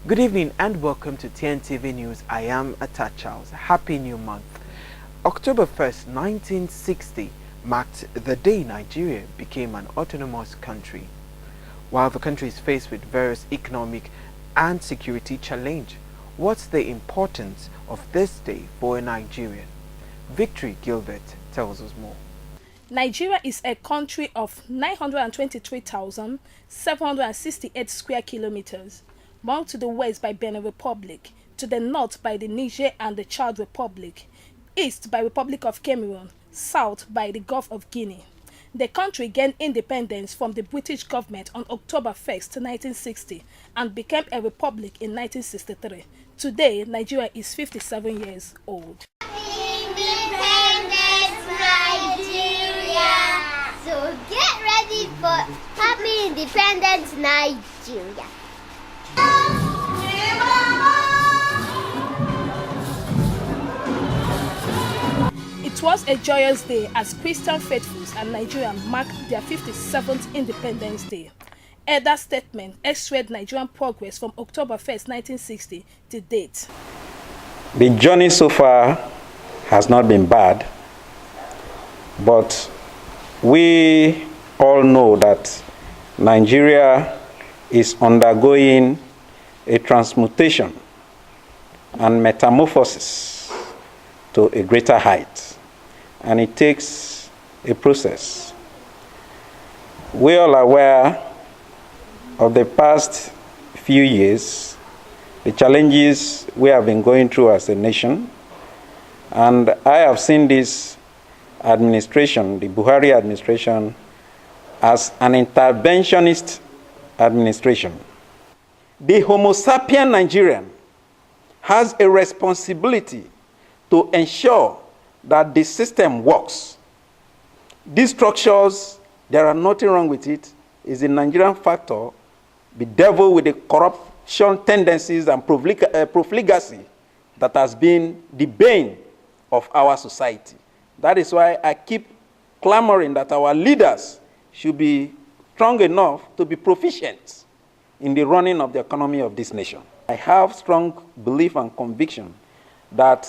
Good evening and welcome to Tntv News. I am Atta Charles. Happy New Month. October 1st, 1960 marked the day Nigeria became an autonomous country. While the country is faced with various economic and security challenges, what's the importance of this day for a Nigerian? Victory Gilbert tells us more. Nigeria is a country of 923,768 square kilometers, bound to the west by Benin Republic, to the north by the Niger and the Chad Republic, east by Republic of Cameroon, south by the Gulf of Guinea. The country gained independence from the British government on October 1st, 1960 and became a republic in 1963. Today, Nigeria is 57 years old. Independence Nigeria! So get ready for Happy Independence Nigeria! It was a joyous day as Christian faithfuls and Nigerians marked their 57th Independence Day. Elder statement x-rayed Nigerian progress from October 1st, 1960 to date. The journey so far has not been bad, but we all know that Nigeria is undergoing a transmutation and metamorphosis to a greater height, and it takes a process. We all are aware of the past few years, the challenges we have been going through as a nation, and I have seen this administration, the Buhari administration, as an interventionist administration. The Homo sapien Nigerian has a responsibility to ensure that the system works. These structures, there are nothing wrong with it, is a Nigerian factor, the devil with the corruption tendencies and profligacy that has been the bane of our society. That is why I keep clamoring that our leaders should be strong enough to be proficient in the running of the economy of this nation. I have strong belief and conviction that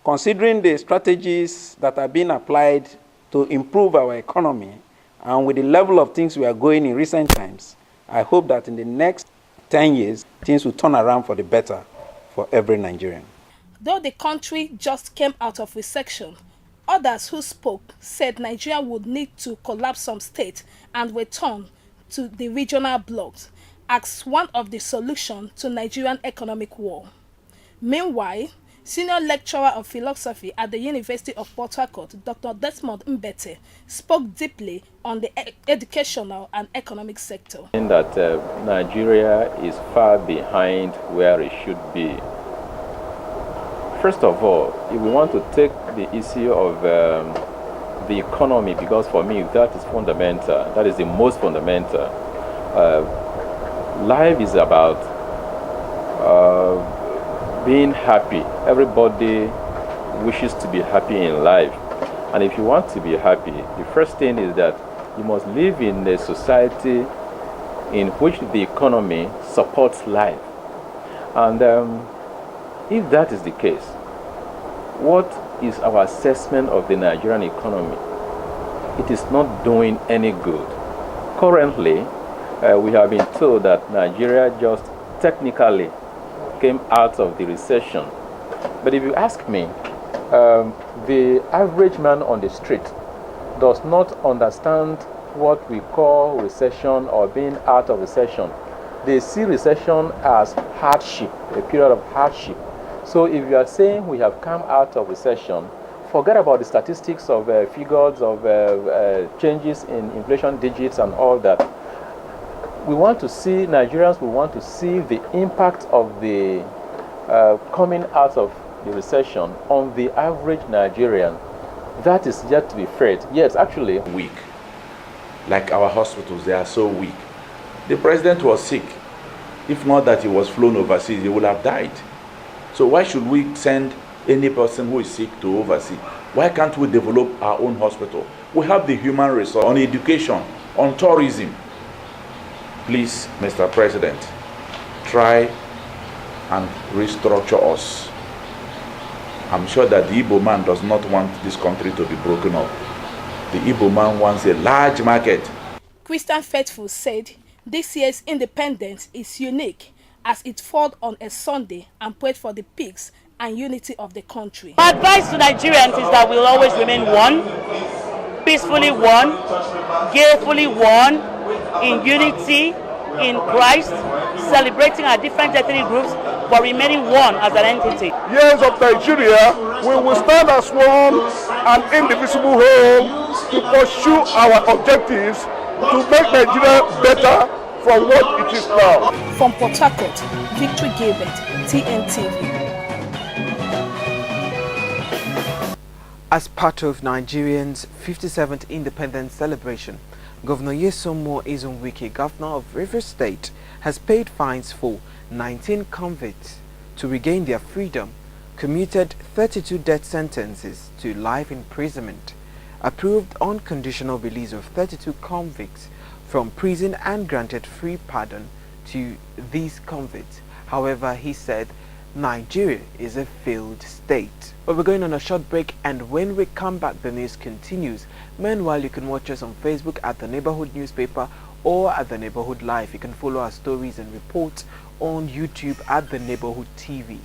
considering the strategies that are being applied to improve our economy and with the level of things we are going in recent times, I hope that in the next 10 years, things will turn around for the better for every Nigerian. Though the country just came out of recession, others who spoke said Nigeria would need to collapse some states and return to the regional blocks as one of the solutions to Nigerian economic war. Meanwhile, senior lecturer of philosophy at the University of Port Harcourt, Dr. Desmond Mbete, spoke deeply on the educational and economic sector. In that Nigeria is far behind where it should be. First of all, if we want to take the issue of the economy, because for me that is fundamental, that is the most fundamental. Life is about being happy. Everybody wishes to be happy in life. And if you want to be happy, the first thing is that you must live in a society in which the economy supports life. And if that is the case, what is our assessment of the Nigerian economy? It is not doing any good. Currently, we have been told that Nigeria just technically came out of the recession. But if you ask me, the average man on the street does not understand what we call recession or being out of recession. They see recession as hardship, a period of hardship. So if you are saying we have come out of recession, forget about the statistics of figures of changes in inflation digits and all that. We want to see, Nigerians, we want to see the impact of the coming out of the recession on the average Nigerian. That is yet to be felt. Yes, actually. Weak. Like our hospitals, they are so weak. The president was sick. If not that he was flown overseas, he would have died. So why should we send any person who is sick to overseas? Why can't we develop our own hospital? We have the human resource on education, on tourism. Please, Mr. President, try and restructure us. I'm sure that the Igbo man does not want this country to be broken up. The Igbo man wants a large market. Christian faithful said this year's independence is unique as it falls on a Sunday and prayed for the peace and unity of the country. My advice to Nigerians is that we'll always remain one, peacefully one, gayfully one, in unity, in Christ, celebrating our different ethnic groups, but remaining one as an entity. Years of Nigeria, we will stand as one and indivisible whole to pursue our objectives to make Nigeria better from what it is now. From Port Harcourt, Victory Gilbert, TNTV. As part of Nigerians' 57th independence celebration, Governor Nyesom Ezonwike, governor of Rivers State, has paid fines for 19 convicts to regain their freedom, commuted 32 death sentences to life imprisonment, approved unconditional release of 32 convicts from prison and granted free pardon to these convicts. However, he said Nigeria is a failed state. But we're going on a short break, and when we come back, the news continues. Meanwhile, you can watch us on Facebook at The Neighborhood Newspaper or at The Neighborhood Live. You can follow our stories and reports on YouTube at The Neighborhood TV.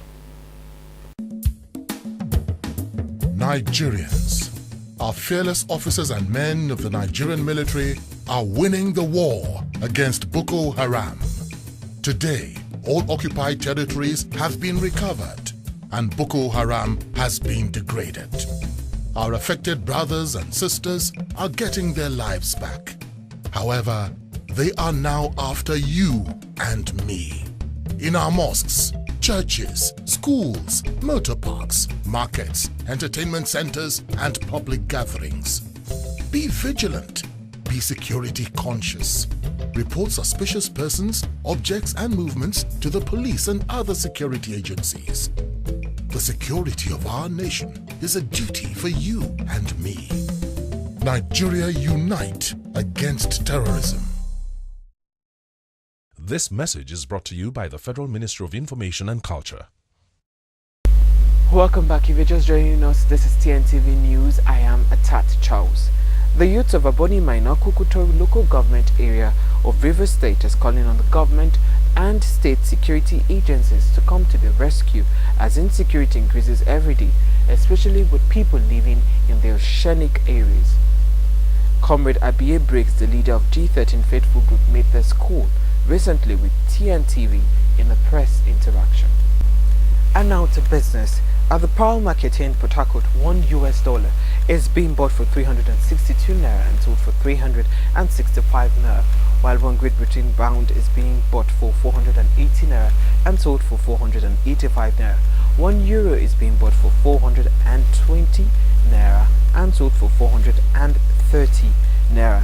Nigerians, our fearless officers and men of the Nigerian military are winning the war against Boko Haram. Today, all occupied territories have been recovered and Boko Haram has been degraded. Our affected brothers and sisters are getting their lives back. However, they are now after you and me. In our mosques, churches, schools, motor parks, markets, entertainment centers, and public gatherings. Be vigilant. Be security conscious. Report suspicious persons, objects, and movements to the police and other security agencies. The security of our nation is a duty for you and me. Nigeria unite against terrorism. This message is brought to you by the Federal Ministry of Information and Culture. Welcome back. If you're just joining us, this is TNTV News. I am Atat Charles. The youth of Aboni Minor Kukutori local government area of Rivers State is calling on the government and state security agencies to come to the rescue as insecurity increases every day, especially with people living in the oceanic areas. Comrade Abie Briggs, the leader of G13 Faithful Group, made this call recently with TNTV in a press interaction. And now to business. At the Pearl Market here in Port Harcourt, $1 is being bought for 362 naira and sold for 365 naira, while one Great Britain pound is being bought for 480 naira and sold for 485 naira. €1 is being bought for 420 naira and sold for 430 naira.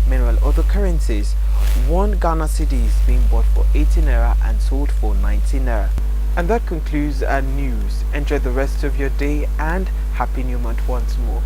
Meanwhile, other currencies, one Ghana cedi is being bought for 80 naira and sold for 90 naira. And that concludes our news. Enjoy the rest of your day and Happy New Month once more.